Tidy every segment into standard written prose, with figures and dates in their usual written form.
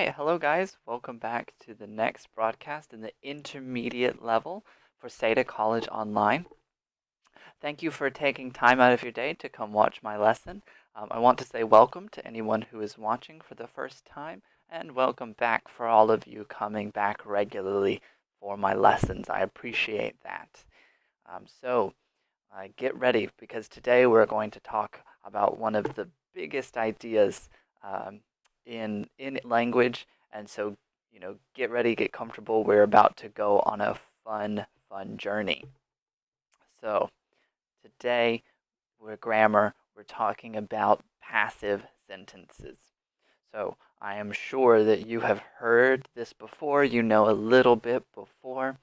right, hello guys. Welcome back to the next broadcast in the intermediate level for SEDA College Online. Thank you for taking time out of your day to come watch my lesson. I want to say welcome to anyone who is watching for the first time, and welcome back for all of you coming back regularly for my lessons. I appreciate that. Get ready because today we're going to talk about one of the biggest ideas um, in language, and so get ready, get comfortable. We're about to go on a fun journey. So today we're grammar. We're talking about passive sentences. So I am sure that you have heard this before. You know a little bit before.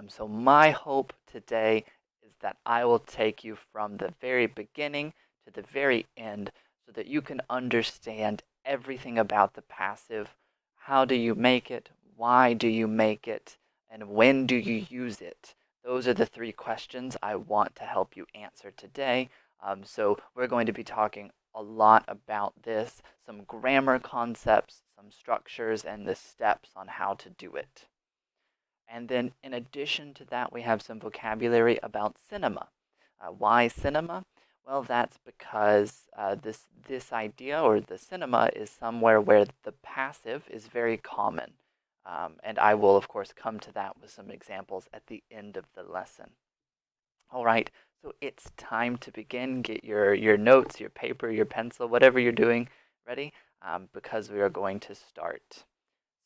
So my hope today is that I will take you from the very beginning to the very end so that you can understand everything about the passive. How do you make it? Why do you make it? And when do you use it? Those are the three questions I want to help you answer today. So we're going to be talking a lot about this, some grammar concepts, some structures, and the steps on how to do it. And then in addition to that, we have some vocabulary about cinema. Why cinema? Well, that's because this idea or the cinema is somewhere where the passive is very common. And I will, of course, come to that with some examples at the end of the lesson. All right, so it's time to begin. Get your notes, your paper, your pencil, whatever you're doing ready, because we are going to start.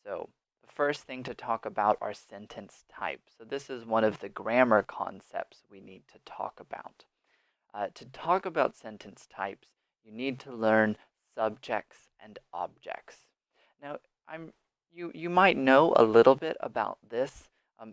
So the first thing to talk about are sentence types. So this is one of the grammar concepts we need to talk about. To talk about sentence types, you need to learn subjects and objects. Now, you might know a little bit about this.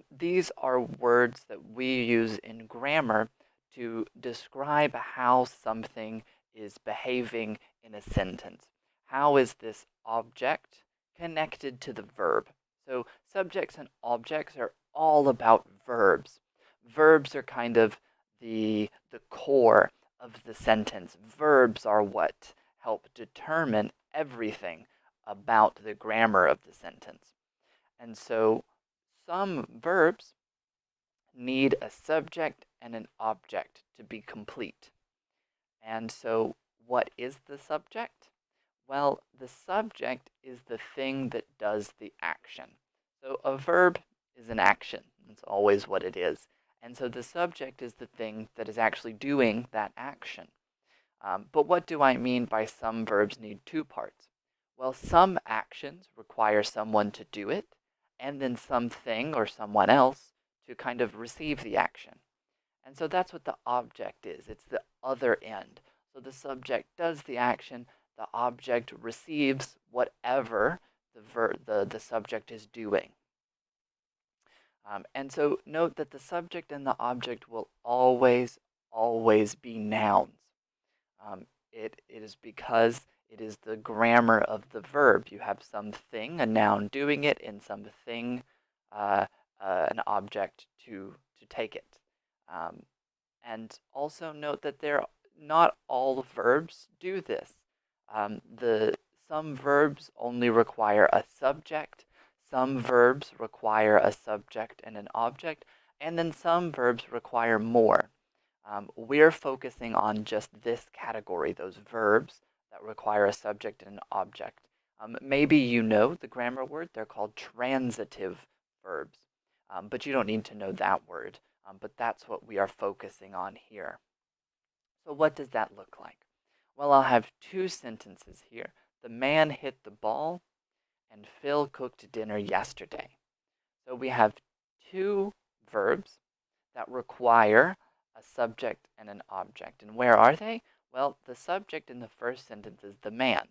These are words that we use in grammar to describe how something is behaving in a sentence. How is this object connected to the verb? So subjects and objects are all about verbs. Verbs are kind of the core of the sentence. Verbs are what help determine everything about the grammar of the sentence. And so some verbs need a subject and an object to be complete. And so what is the subject? Well, the subject is the thing that does the action. So a verb is an action. That's always what it is. And so the subject is the thing that is actually doing that action. But what do I mean by some verbs need two parts? Well, some actions require someone to do it, and then something or someone else to kind of receive the action. And so that's what the object is. It's the other end. So the subject does the action, the object receives whatever the subject is doing. And so note that the subject and the object will always be nouns. It is because it is the grammar of the verb. You have something, a noun doing it, and something, an object to take it. And also note that not all verbs do this. Some verbs only require a subject, some verbs require a subject and an object, and then some verbs require more. We're focusing on just this category, those verbs that require a subject and an object. Maybe you know the grammar word, they're called transitive verbs, but you don't need to know that word, but that's what we are focusing on here. So what does that look like? Well, I'll have two sentences here. The man hit the ball, and Phil cooked dinner yesterday. So we have two verbs that require a subject and an object. And where are they? Well, the subject in the first sentence is the man.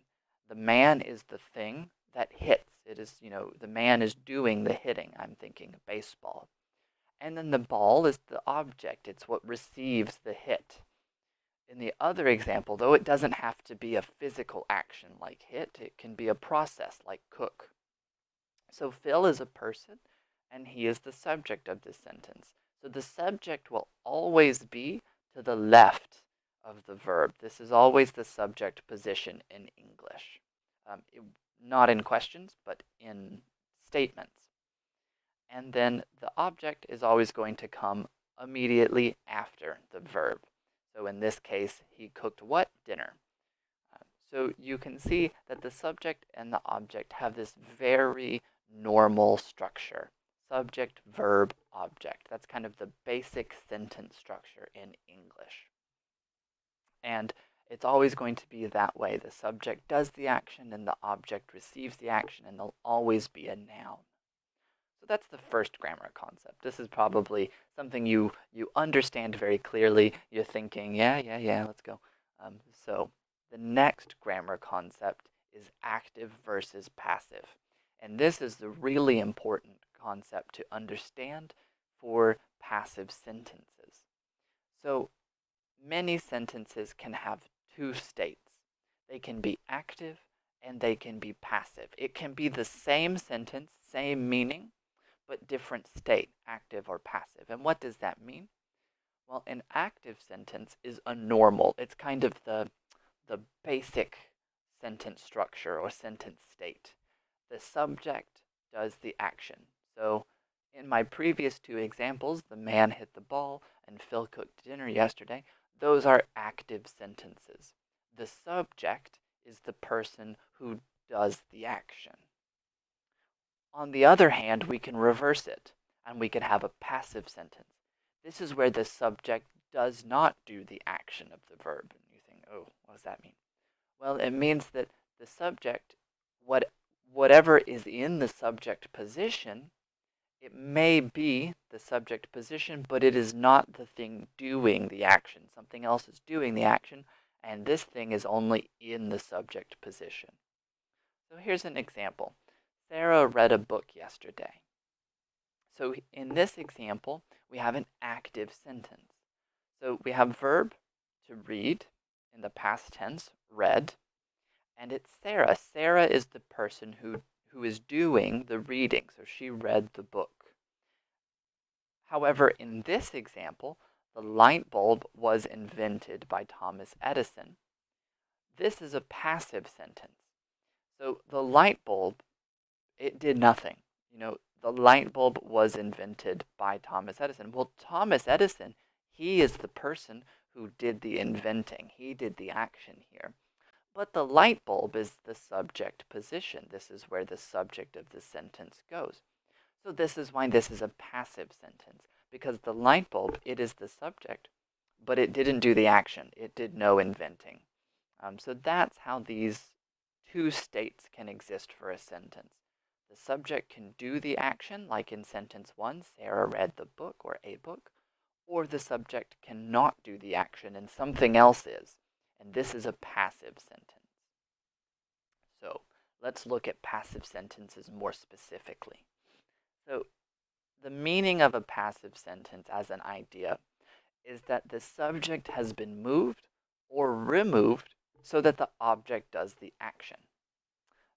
The man is the thing that hits. It is, the man is doing the hitting. I'm thinking baseball. And then the ball is the object. It's what receives the hit. In the other example, though, it doesn't have to be a physical action like hit. It can be a process like cook. So Phil is a person, and he is the subject of this sentence. So the subject will always be to the left of the verb. This is always the subject position in English. Not in questions, but in statements. And then the object is always going to come immediately after the verb. So in this case, he cooked what? Dinner. So you can see that the subject and the object have this very normal structure. Subject, verb, object. That's kind of the basic sentence structure in English. And it's always going to be that way. The subject does the action and the object receives the action, and there'll always be a noun. So that's the first grammar concept. This is probably something you understand very clearly. You're thinking, yeah, let's go. So the next grammar concept is active versus passive. And this is the really important concept to understand for passive sentences. So many sentences can have two states. They can be active and they can be passive. It can be the same sentence, same meaning, but different state, active or passive. And what does that mean? Well, an active sentence is a normal. It's kind of the basic sentence structure or sentence state. The subject does the action. So in my previous two examples, the man hit the ball and Phil cooked dinner yesterday, those are active sentences. The subject is the person who does the action. On the other hand, we can reverse it, and we can have a passive sentence. This is where the subject does not do the action of the verb. And you think, oh, what does that mean? Well, it means that the subject, whatever is in the subject position, it may be the subject position, but it is not the thing doing the action. Something else is doing the action, and this thing is only in the subject position. So here's an example. Sarah read a book yesterday. So in this example, we have an active sentence. So we have verb to read in the past tense, read, and it's Sarah. Sarah is the person who is doing the reading, so she read the book. However, in this example, the light bulb was invented by Thomas Edison. This is a passive sentence. So the light bulb, it did nothing. The light bulb was invented by Thomas Edison. Well, Thomas Edison, he is the person who did the inventing. He did the action here. But the light bulb is the subject position. This is where the subject of the sentence goes. So this is why this is a passive sentence, because the light bulb, it is the subject, but it didn't do the action. It did no inventing. So that's how these two states can exist for a sentence. The subject can do the action, like in sentence 1, Sarah read the book or a book, or the subject cannot do the action and something else is. And this is a passive sentence. So let's look at passive sentences more specifically. So the meaning of a passive sentence as an idea is that the subject has been moved or removed so that the object does the action.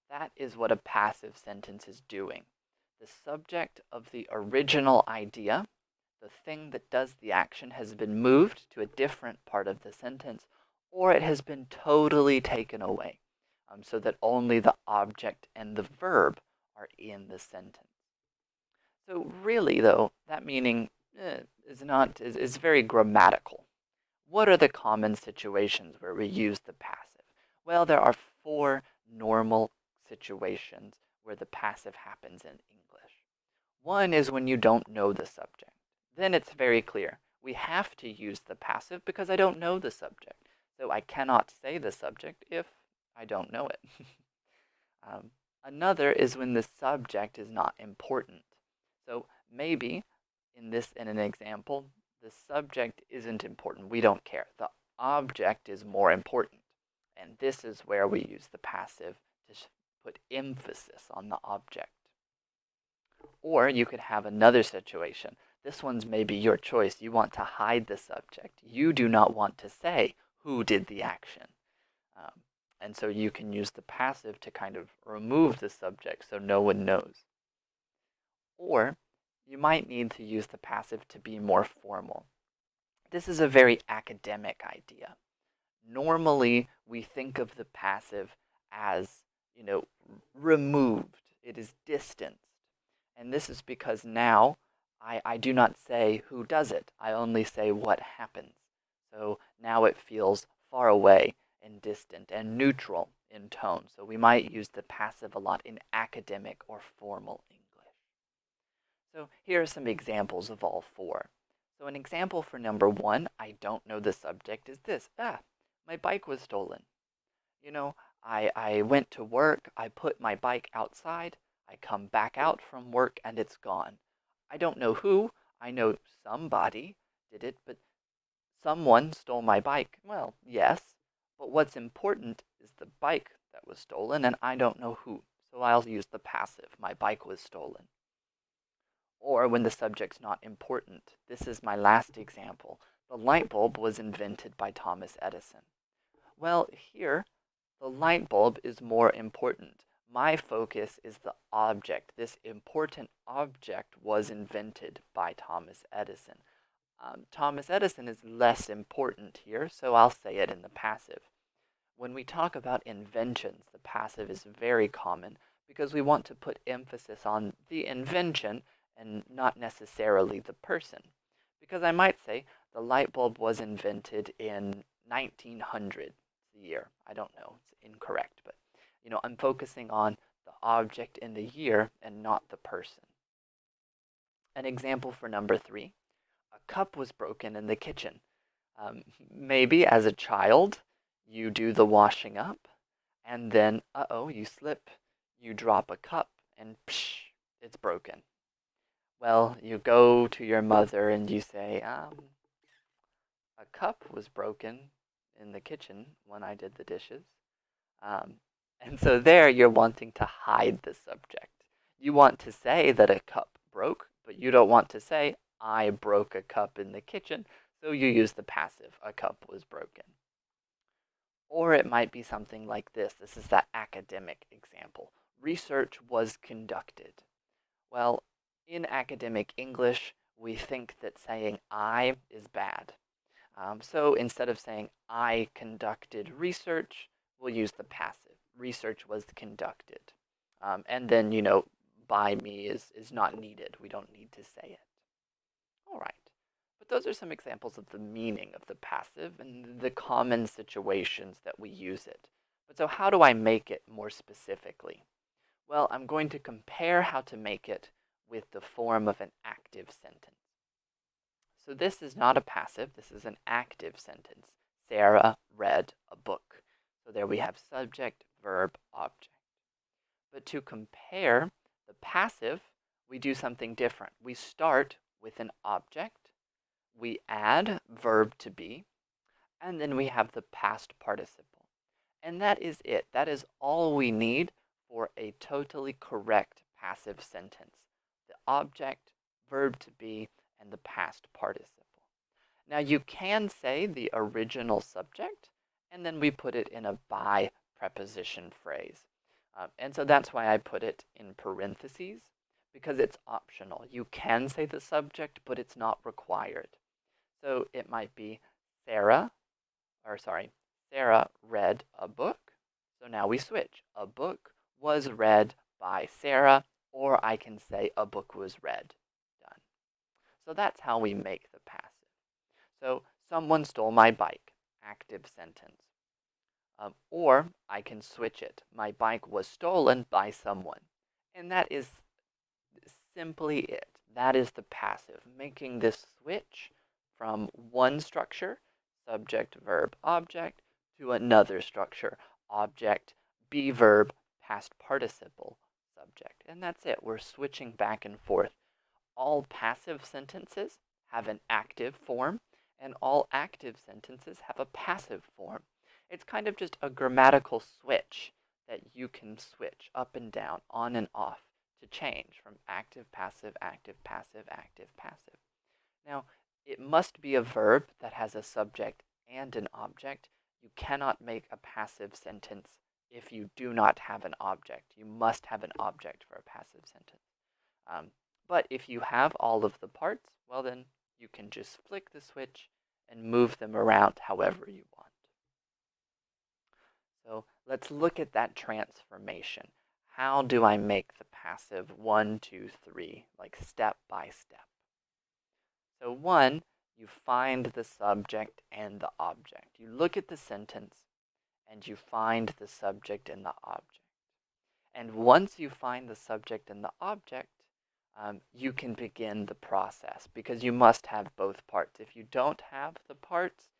That is what a passive sentence is doing. The subject of the original idea, the thing that does the action, has been moved to a different part of the sentence, or it has been totally taken away, so that only the object and the verb are in the sentence. So really, though, that meaning is very grammatical. What are the common situations where we use the passive? Well, there are 4 normal situations where the passive happens in English. One is when you don't know the subject. Then it's very clear. We have to use the passive because I don't know the subject. So I cannot say the subject if I don't know it. Another is when the subject is not important. So maybe in an example, the subject isn't important. We don't care. The object is more important. And this is where we use the passive to put emphasis on the object. Or you could have another situation. This one's maybe your choice. You want to hide the subject. You do not want to say who did the action. And so you can use the passive to kind of remove the subject so no one knows. Or you might need to use the passive to be more formal. This is a very academic idea. Normally, we think of the passive as, removed. It is distanced. And this is because now I do not say who does it. I only say what happens. So now it feels far away and distant and neutral in tone. So we might use the passive a lot in academic or formal English. So here are some examples of all four. So an example for number one, I don't know the subject, is this. My bike was stolen. You know, I went to work, I put my bike outside, I come back out from work and it's gone. I don't know who, I know somebody did it, but someone stole my bike. Well, yes, but what's important is the bike that was stolen and I don't know who. So I'll use the passive, my bike was stolen. Or when the subject's not important. This is my last example. The light bulb was invented by Thomas Edison. Well, here, the light bulb is more important. My focus is the object. This important object was invented by Thomas Edison. Thomas Edison is less important here, so I'll say it in the passive. When we talk about inventions, the passive is very common because we want to put emphasis on the invention and not necessarily the person. Because I might say the light bulb was invented in 1900, the year. I don't know, it's incorrect, but I'm focusing on the object in the year and not the person. An example for number three, a cup was broken in the kitchen. Maybe as a child, you do the washing up, and then, you slip, you drop a cup, and psh, it's broken. Well, you go to your mother and you say, a cup was broken in the kitchen when I did the dishes. Um, and so there you're wanting to hide the subject. You want to say that a cup broke, but you don't want to say, I broke a cup in the kitchen, so you use the passive, a cup was broken. Or it might be something like this. This is that academic example. Research was conducted. Well, in academic English, we think that saying I is bad. So instead of saying I conducted research, we'll use the passive. Research was conducted. And then, by me is not needed. We don't need to say it. All right. But those are some examples of the meaning of the passive and the common situations that we use it. But so how do I make it more specifically? Well, I'm going to compare how to make it with the form of an active sentence. So this is not a passive, this is an active sentence. Sarah read a book. So there we have subject, verb, object. But to compare the passive, we do something different. We start with an object, we add verb to be, and then we have the past participle. And that is it. That is all we need for a totally correct passive sentence. The object, verb to be, and the past participle. Now you can say the original subject, and then we put it in a by preposition phrase. And so that's why I put it in parentheses, because it's optional. You can say the subject, but it's not required. So it might be Sarah read a book. So now we switch. A book was read by Sarah, or I can say a book was read. Done. So that's how we make the passive. So someone stole my bike. Active sentence. Or I can switch it. My bike was stolen by someone. And that is simply it. That is the passive, making this switch from one structure, subject, verb, object, to another structure, object, be verb, past participle, subject. And that's it. We're switching back and forth. All passive sentences have an active form, and all active sentences have a passive form. It's kind of just a grammatical switch that you can switch up and down, on and off, to change from active, passive, active, passive, active, passive. Now, it must be a verb that has a subject and an object. You cannot make a passive sentence if you do not have an object. You must have an object for a passive sentence. But if you have all of the parts, well then you can just flick the switch and move them around however you want. So let's look at that transformation. how do I make the passive 1, 2, 3, like step by step? So 1, you find the subject and the object. You look at the sentence and you find the subject and the object. And once you find the subject and the object, you can begin the process because you must have both parts. If you don't have the parts,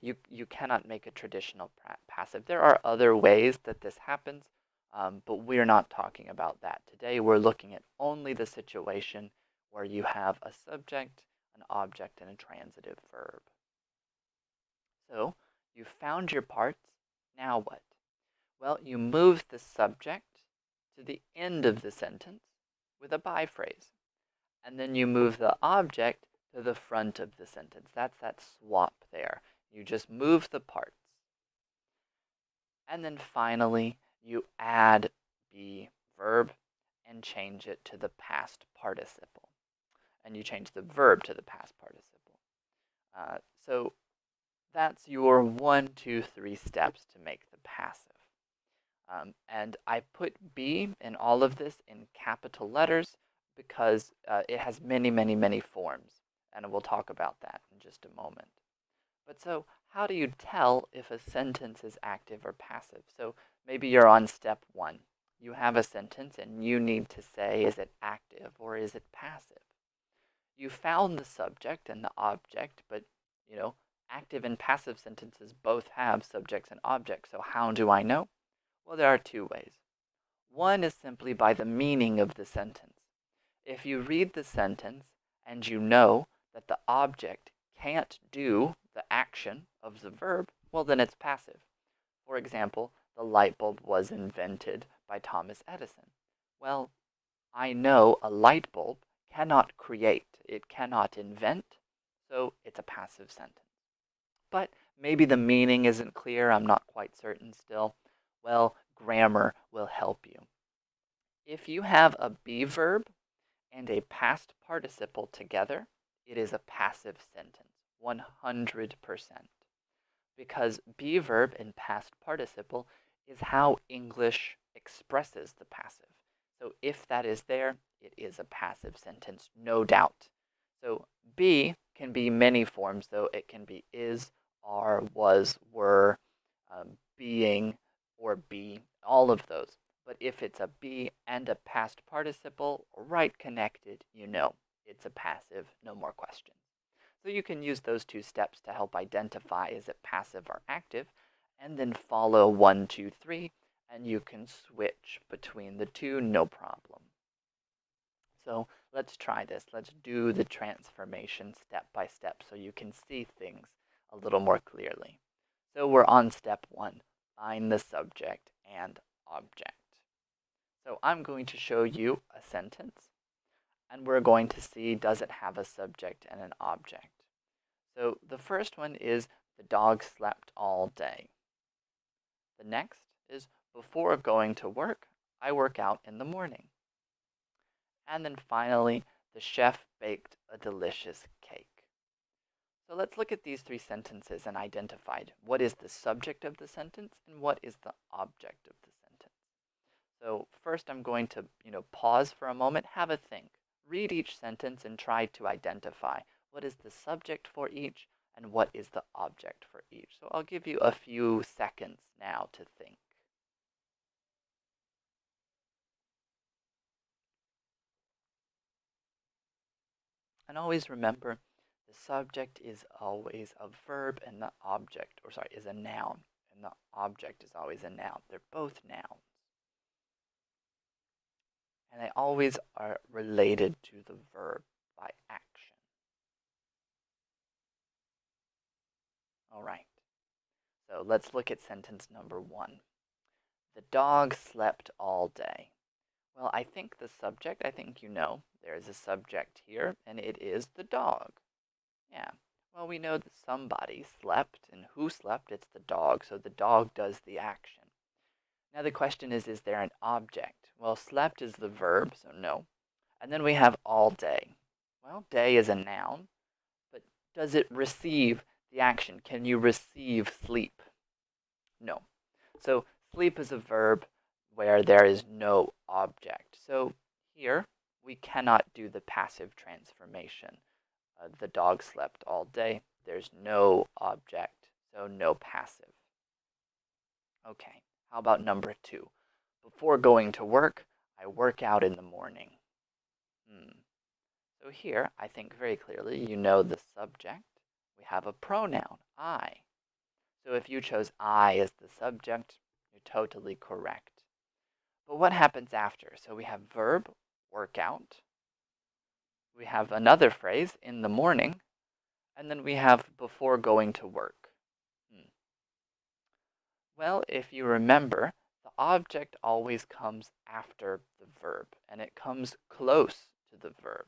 you cannot make a traditional passive. There are other ways that this happens, but we're not talking about that today. We're looking at only the situation where you have a subject, an object, and a transitive verb. So you found your parts. Now what? Well, you move the subject to the end of the sentence with a by phrase. And then you move the object to the front of the sentence. That's that swap there. You just move the parts. And then finally, you add be verb and change it to the past participle. And you change the verb to the past participle. So that's your 1, 2, 3 steps to make the passive. And I put be in all of this in capital letters because it has many, many, many forms. And we'll talk about that in just a moment. But so how do you tell if a sentence is active or passive? So maybe you're on step 1. You have a sentence and you need to say, is it active or is it passive? You found the subject and the object, but active and passive sentences both have subjects and objects. So how do I know? Well, there are 2 ways. One is simply by the meaning of the sentence. If you read the sentence and you know that the object can't do the action of the verb, well, then it's passive. For example, the light bulb was invented by Thomas Edison. Well, I know a light bulb cannot create, it cannot invent, so it's a passive sentence. But maybe the meaning isn't clear, I'm not quite certain still. Well, grammar will help you. If you have a be verb and a past participle together, it is a passive sentence, 100%. Because be verb and past participle is how English expresses the passive. So if that is there, it is a passive sentence, no doubt. So be can be many forms, though. It can be is, are, was, were, being, or be, all of those. But if it's a be and a past participle, right connected, it's a passive, no more questions. So you can use those 2 steps to help identify is it passive or active, and then follow 1, 2, 3, and you can switch between the 2, no problem. So let's try this. Let's do the transformation step by step so you can see things a little more clearly. So we're on step 1, find the subject and object. So I'm going to show you a sentence, and we're going to see does it have a subject and an object. So the first one is the dog slept all day. The next is before going to work, I work out in the morning. And then finally, the chef baked a delicious cake. So let's look at these 3 sentences and identify what is the subject of the sentence and what is the object of the sentence. So first I'm going to, pause for a moment, have a think. Read each sentence and try to identify what is the subject for each and what is the object for each. So I'll give you a few seconds now to think. And always remember, the subject is always a verb and the object, is a noun. And the object is always a noun. They're both nouns. And they always are related to the verb by action. All right. So let's look at sentence number 1. The dog slept all day. Well, I think the subject, there is a subject here, and it is the dog. Yeah. Well, we know that somebody slept, and who slept? It's the dog, so the dog does the action. Now the question is there an object? Well, slept is the verb, so no. And then we have all day. Well, day is a noun, but does it receive the action? Can you receive sleep? No. So sleep is a verb. where there is no object. So here we cannot do the passive transformation. The dog slept all day. There's no object, so no passive. Okay, how about number 2? Before going to work, I work out in the morning. So here, I think very clearly, you know the subject. We have a pronoun, I. So if you chose I as the subject, you're totally correct. But what happens after? So we have verb, work out. We have another phrase, in the morning. And then we have before going to work. Well, if you remember, the object always comes after the verb, and it comes close to the verb.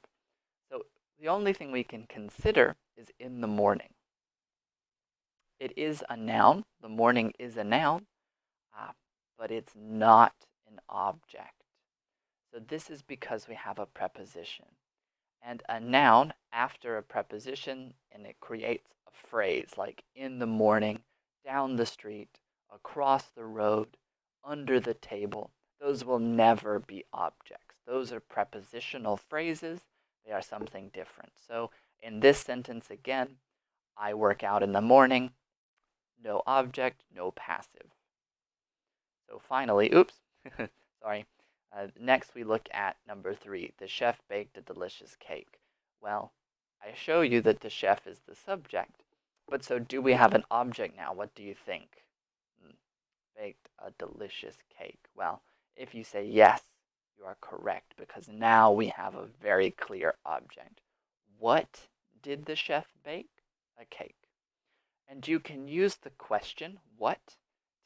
So the only thing we can consider is in the morning. It is a noun. The morning is a noun, but it's not an object. So this is because we have a preposition. And a noun after a preposition, and it creates a phrase like in the morning, down the street, across the road, under the table. Those will never be objects. Those are prepositional phrases. They are something different. So in this sentence again, I work out in the morning. No object, no passive. So finally, oops, sorry. Next we look at number 3. The chef baked a delicious cake. Well, I show you that the chef is the subject. But so do we have an object now? What do you think? Baked a delicious cake. Well, if you say yes, you are correct because now we have a very clear object. What did the chef bake? A cake. And you can use the question, what,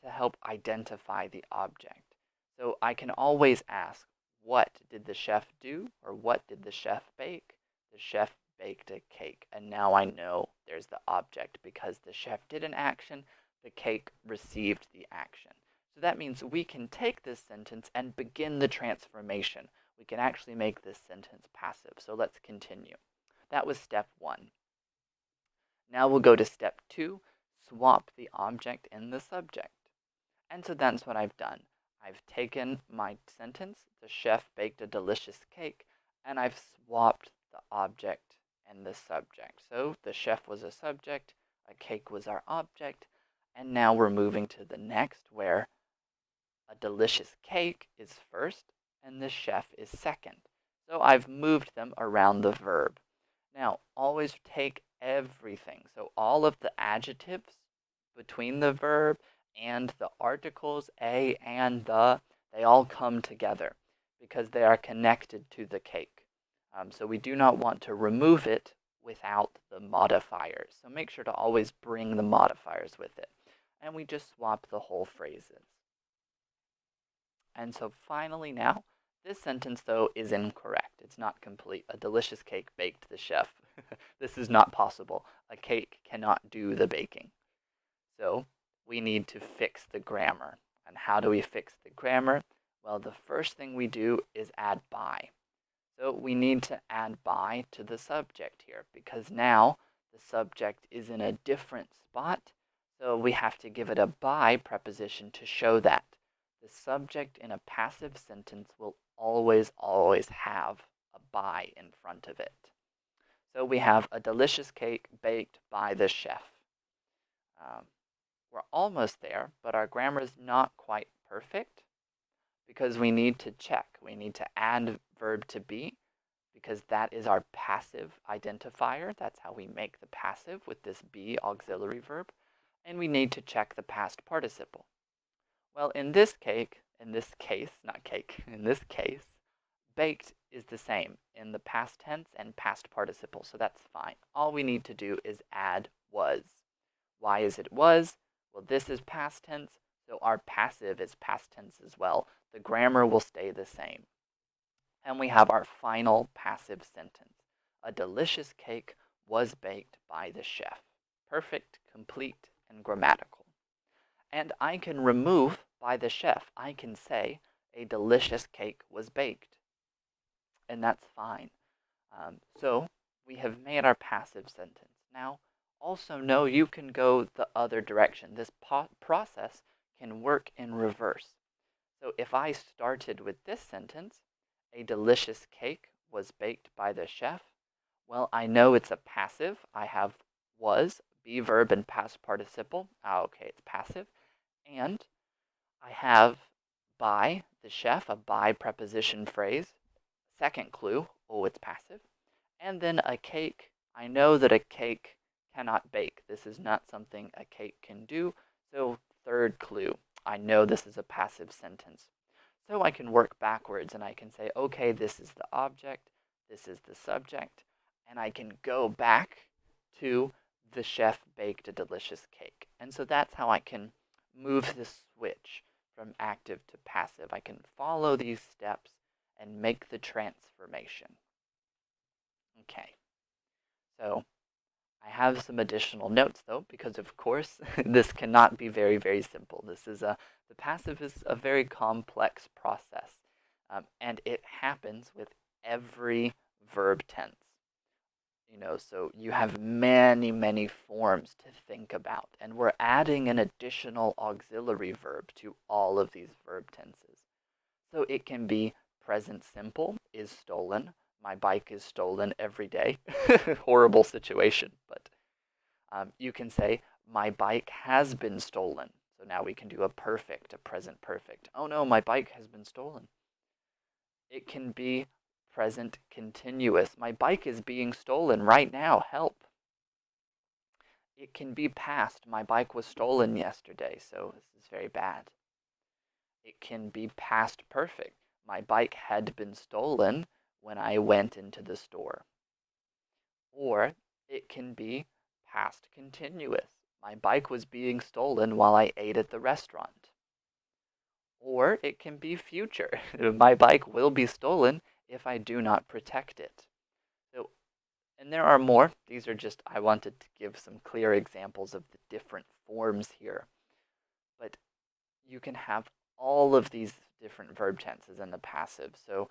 to help identify the object. So I can always ask, what did the chef do? Or what did the chef bake? The chef baked a cake. And now I know there's the object because the chef did an action, the cake received the action. So that means we can take this sentence and begin the transformation. We can actually make this sentence passive. So let's continue. That was step 1. Now we'll go to step 2, swap the object in the subject. And so that's what I've done. I've taken my sentence, the chef baked a delicious cake, and I've swapped the object and the subject. So the chef was a subject, a cake was our object, and now we're moving to the next where a delicious cake is first and the chef is second. So I've moved them around the verb. Now, always take everything. So all of the adjectives between the verb and the articles a and the, they all come together because they are connected to the cake. So we do not want to remove it without the modifiers. So make sure to always bring the modifiers with it. And we just swap the whole phrases. And so finally now, this sentence, though, is incorrect. It's not complete. A delicious cake baked the chef. This is not possible. A cake cannot do the baking. So we need to fix the grammar. And how do we fix the grammar? Well, the first thing we do is add by. So we need to add by to the subject here because now the subject is in a different spot. So we have to give it a by preposition to show that. The subject in a passive sentence will always have a by in front of it. So we have a delicious cake baked by the chef. We're almost there, but our grammar is not quite perfect because we need to check. We need to add verb to be because that is our passive identifier. That's how we make the passive with this be auxiliary verb. And we need to check the past participle. Well, in this case, baked is the same in the past tense and past participle, so that's fine. All we need to do is add was. Why is it was? Well, this is past tense, so our passive is past tense as well. The grammar will stay the same. And we have our final passive sentence. A delicious cake was baked by the chef. Perfect, complete, and grammatical. And I can remove by the chef. I can say a delicious cake was baked. And that's fine. So we have made our passive sentence. Now, also know you can go the other direction. This process can work in reverse. So if I started with this sentence, a delicious cake was baked by the chef, well, I know it's a passive. I have was, be verb and past participle. Okay, it's passive. And I have by the chef, a by preposition phrase. Second clue, oh, it's passive. And then a cake. I know that a cake cannot bake. This is not something a cake can do. So third clue, I know this is a passive sentence. So I can work backwards and I can say, okay, this is the object, this is the subject, and I can go back to the chef baked a delicious cake. And so that's how I can move the switch from active to passive. I can follow these steps and make the transformation. Okay, so I have some additional notes though, because of course this cannot be very, very simple. The passive is a very complex process, and it happens with every verb tense. So you have many, many forms to think about, and we're adding an additional auxiliary verb to all of these verb tenses. So it can be present simple is stolen. My bike is stolen every day. Horrible situation, but you can say, my bike has been stolen. So now we can do a perfect, a present perfect. Oh no, my bike has been stolen. It can be present continuous. My bike is being stolen right now. Help. It can be past. My bike was stolen yesterday, so this is very bad. It can be past perfect. My bike had been stolen when I went into the store. Or it can be past continuous. My bike was being stolen while I ate at the restaurant. Or it can be future. My bike will be stolen if I do not protect it. So, and there are more. These are just, I wanted to give some clear examples of the different forms here. But you can have all of these different verb tenses in the passive. So,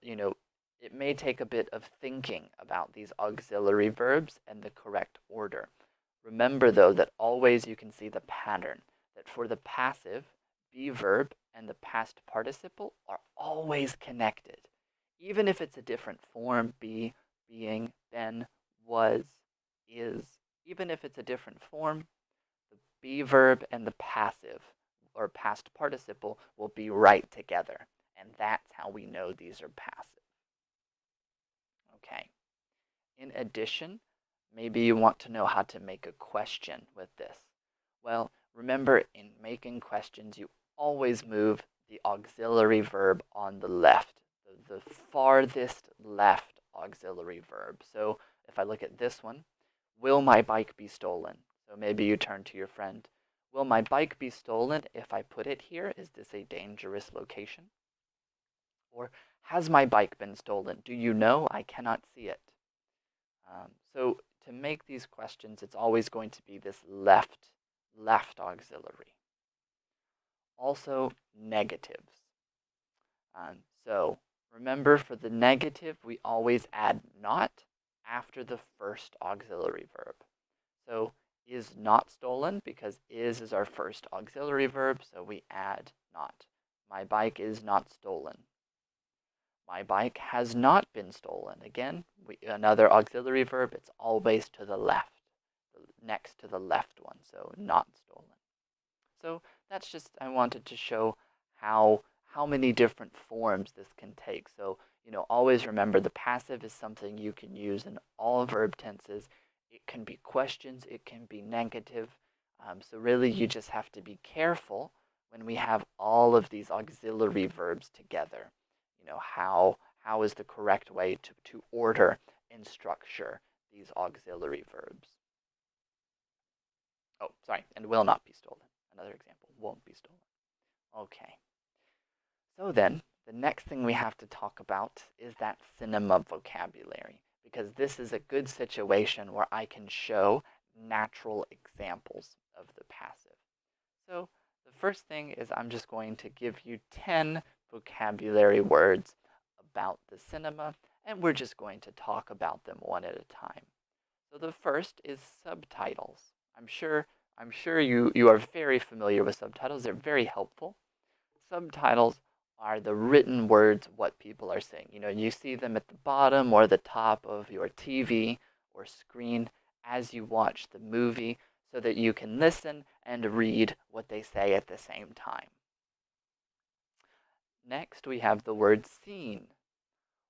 it may take a bit of thinking about these auxiliary verbs and the correct order. Remember, though, that always you can see the pattern, that for the passive, be verb and the past participle are always connected. Even if it's a different form, be, being, been, was, is, even if it's a different form, the be verb and the passive or past participle will be right together. And that's how we know these are passive. Okay. In addition, maybe you want to know how to make a question with this. Well, remember, in making questions, you always move the auxiliary verb on the left, the farthest left auxiliary verb. So if I look at this one, will my bike be stolen? So maybe you turn to your friend. Will my bike be stolen if I put it here? Is this a dangerous location? Or has my bike been stolen? Do you know? I cannot see it. So to make these questions, it's always going to be this left auxiliary. Also, negatives. So remember, for the negative, we always add not after the first auxiliary verb. So is not stolen, because is our first auxiliary verb, so we add not. My bike is not stolen. My bike has not been stolen. Again, another auxiliary verb, it's always to the left, next to the left one, so not stolen. So that's just, I wanted to show how many different forms this can take. So, always remember the passive is something you can use in all verb tenses. It can be questions, it can be negative. So really you just have to be careful when we have all of these auxiliary verbs together. How is the correct way to order and structure these auxiliary verbs? Oh, sorry, and will not be stolen. Another example, won't be stolen. Okay. So then, the next thing we have to talk about is that cinema vocabulary, because this is a good situation where I can show natural examples of the passive. So the first thing is I'm just going to give you 10 vocabulary words about the cinema, and we're just going to talk about them one at a time. So the first is subtitles. I'm sure you are very familiar with subtitles. They're very helpful. Subtitles are the written words, what people are saying. You see them at the bottom or the top of your TV or screen as you watch the movie so that you can listen and read what they say at the same time. Next, we have the word scene.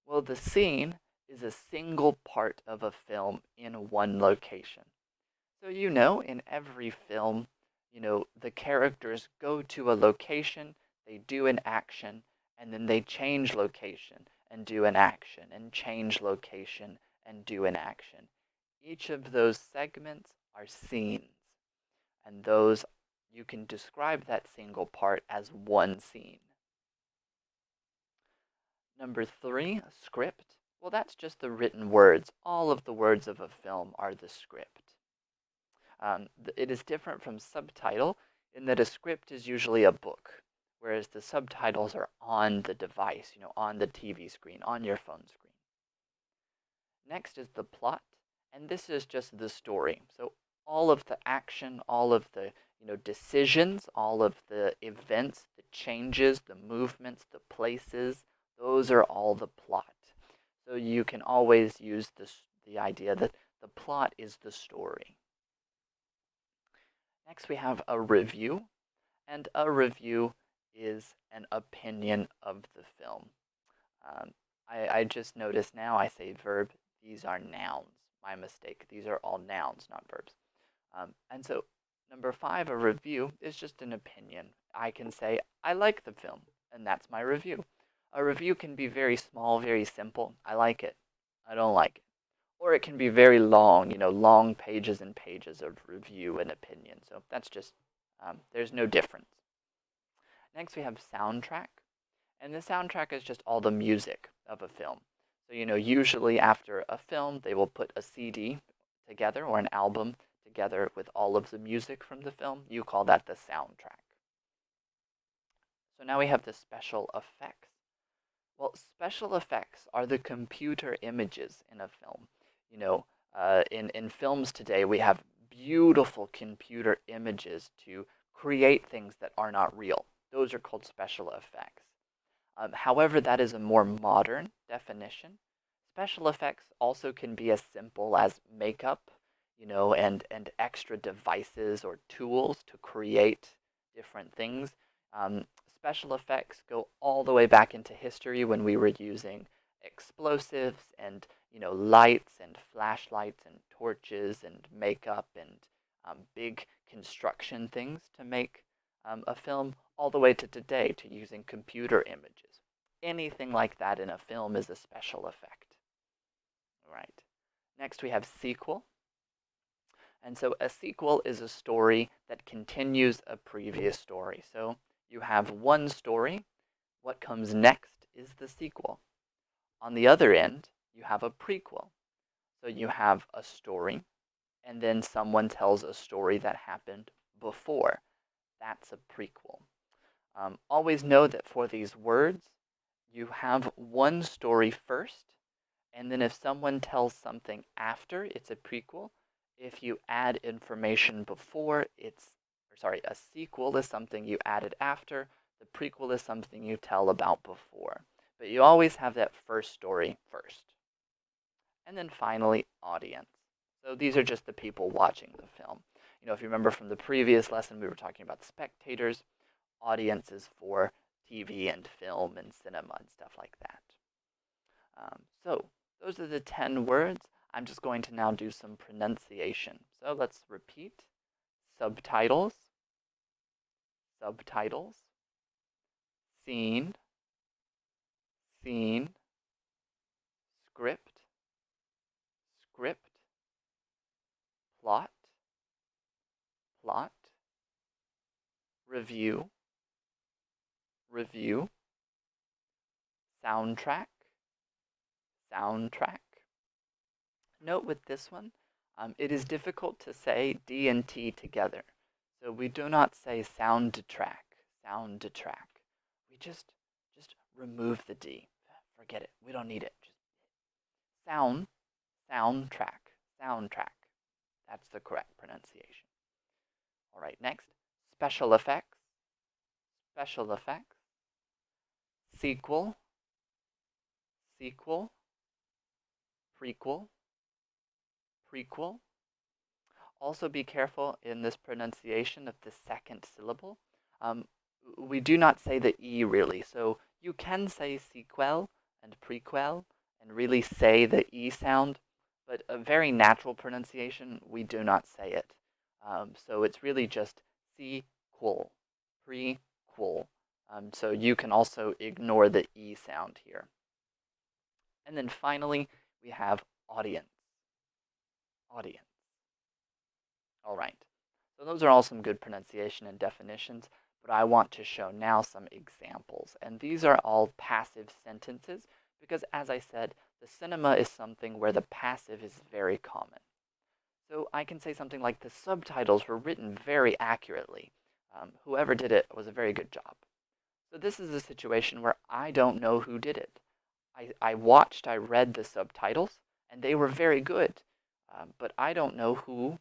Well, the scene is a single part of a film in one location. So, in every film, the characters go to a location, they do an action, and then they change location and do an action, and change location and do an action. Each of those segments are scenes, and those you can describe that single part as one scene. Number three, script. Well, that's just the written words. All of the words of a film are the script. It is different from subtitle in that a script is usually a book, whereas the subtitles are on the device, on the TV screen, on your phone screen. Next is the plot, and this is just the story. So all of the action, all of the decisions, all of the events, the changes, the movements, the places, those are all the plot. So you can always use the idea that the plot is the story. Next we have a review, and a review is an opinion of the film. I just noticed now I say verb. These are nouns. My mistake. These are all nouns, not verbs. And so number five, a review is just an opinion. I can say, I like the film, and that's my review. A review can be very small, very simple. I like it. I don't like it. Or it can be very long, long pages and pages of review and opinion. So that's just, there's no difference. Next we have soundtrack. And the soundtrack is just all the music of a film. So, usually after a film, they will put a CD together or an album together with all of the music from the film. You call that the soundtrack. So now we have the special effects. Well, special effects are the computer images in a film. In films today, we have beautiful computer images to create things that are not real. Those are called special effects. However, that is a more modern definition. Special effects also can be as simple as makeup, and extra devices or tools to create different things. Special effects go all the way back into history when we were using explosives and lights and flashlights and torches and makeup and big construction things to make a film, all the way to today to using computer images. Anything like that in a film is a special effect. Right. Next we have sequel. And so a sequel is a story that continues a previous story. So you have one story. What comes next is the sequel. On the other end, you have a prequel. So you have a story, and then someone tells a story that happened before. That's a prequel. Always know that for these words, you have one story first, and then if someone tells something after, it's a prequel. If you add information before, a sequel is something you added after. The prequel is something you tell about before. But you always have that first story first. And then finally, audience. So these are just the people watching the film. If you remember from the previous lesson, we were talking about spectators, audiences for TV and film and cinema and stuff like that. So those are the 10 words. I'm just going to now do some pronunciation. So let's repeat. Subtitles, subtitles, scene, scene, script, script, plot, plot, review, review, soundtrack, soundtrack. Note with this one, it is difficult to say D and T together. So we do not say soundtrack, soundtrack. We just remove the D. Forget it. We don't need it. Just soundtrack, soundtrack. That's the correct pronunciation. All right, next, special effects, special effects, sequel, sequel, prequel, prequel. Also be careful in this pronunciation of the second syllable. Um, we do not say the E really, so you can say sequel and prequel and really say the E sound, but a very natural pronunciation, we do not say it. So it's really just sequel, prequel. So you can also ignore the E sound here. And then finally, we have audience, audience. All right. So those are all some good pronunciation and definitions, but I want to show now some examples. And these are all passive sentences because, as I said, the cinema is something where the passive is very common. So I can say something like the subtitles were written very accurately. Whoever did it was a very good job. So this is a situation where I don't know who did it. I read the subtitles, and they were very good, but I don't know who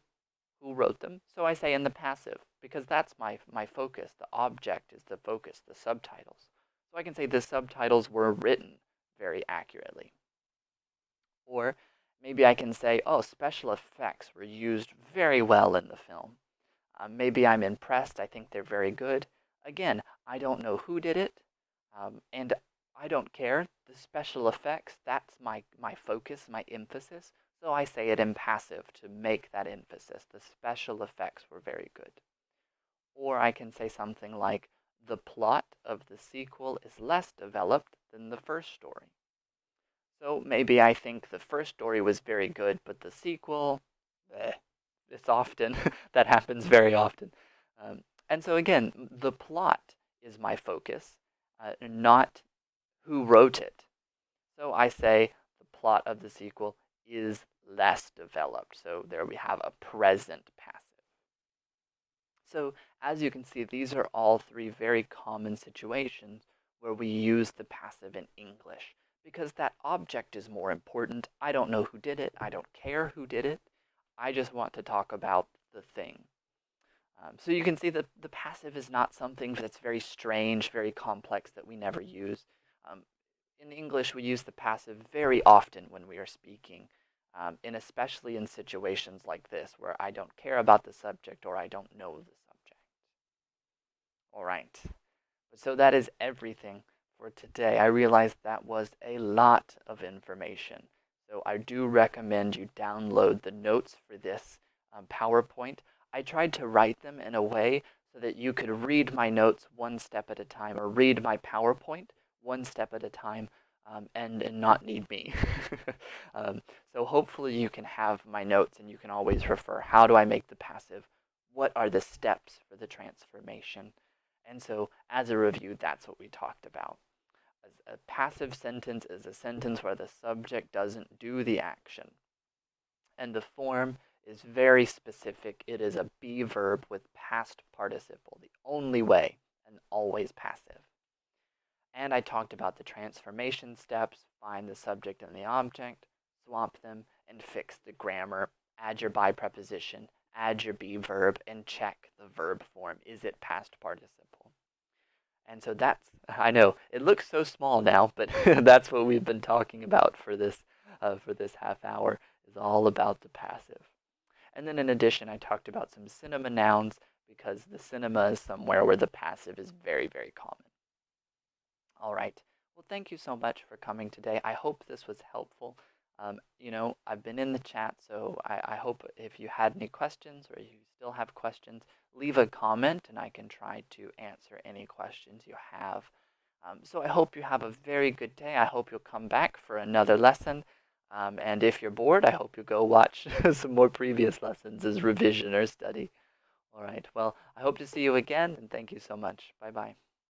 wrote them. So I say in the passive, because that's my focus. The object is the focus, the subtitles. So I can say the subtitles were written very accurately. Or maybe I can say, oh, special effects were used very well in the film. Maybe I'm impressed. I think they're very good. Again, I don't know who did it, and I don't care. The special effects, that's my focus, my emphasis. So I say it in passive to make that emphasis. The special effects were very good. Or I can say something like, the plot of the sequel is less developed than the first story. So maybe I think the first story was very good, but the sequel, it's often, that happens very often. And so again, the plot is my focus, not who wrote it. So I say the plot of the sequel is less developed. So there we have a present passive. So as you can see, these are all three very common situations where we use the passive in English because that object is more important. I don't know who did it. I don't care who did it. I just want to talk about the thing. So you can see that the passive is not something that's very strange, very complex that we never use. In English, we use the passive very often when we are speaking, and especially in situations like this where I don't care about the subject or I don't know the subject. All right. So that is everything for today. I realized that was a lot of information. So I do recommend you download the notes for this PowerPoint. I tried to write them in a way so that you could read my notes one step at a time or read my PowerPoint one step at a time and not need me. So hopefully you can have my notes and you can always refer. How do I make the passive? What are the steps for the transformation? And so as a review, that's what we talked about. A passive sentence is a sentence where the subject doesn't do the action. And the form is very specific. It is a be verb with past participle, the only way, and always passive. And I talked about the transformation steps, find the subject and the object, swap them, and fix the grammar. Add your by preposition, add your be verb, and check the verb form. Is it past participle? And so that's, I know, it looks so small now, but that's what we've been talking about for this half hour, is all about the passive. And then in addition, I talked about some cinema nouns because the cinema is somewhere where the passive is very, very common. All right. Well, thank you so much for coming today. I hope this was helpful. I've been in the chat, so I hope if you had any questions or you still have questions, leave a comment and I can try to answer any questions you have. So I hope you have a very good day. I hope you'll come back for another lesson. And if you're bored, I hope you go watch some more previous lessons as revision or study. All right. Well, I hope to see you again, and thank you so much. Bye-bye.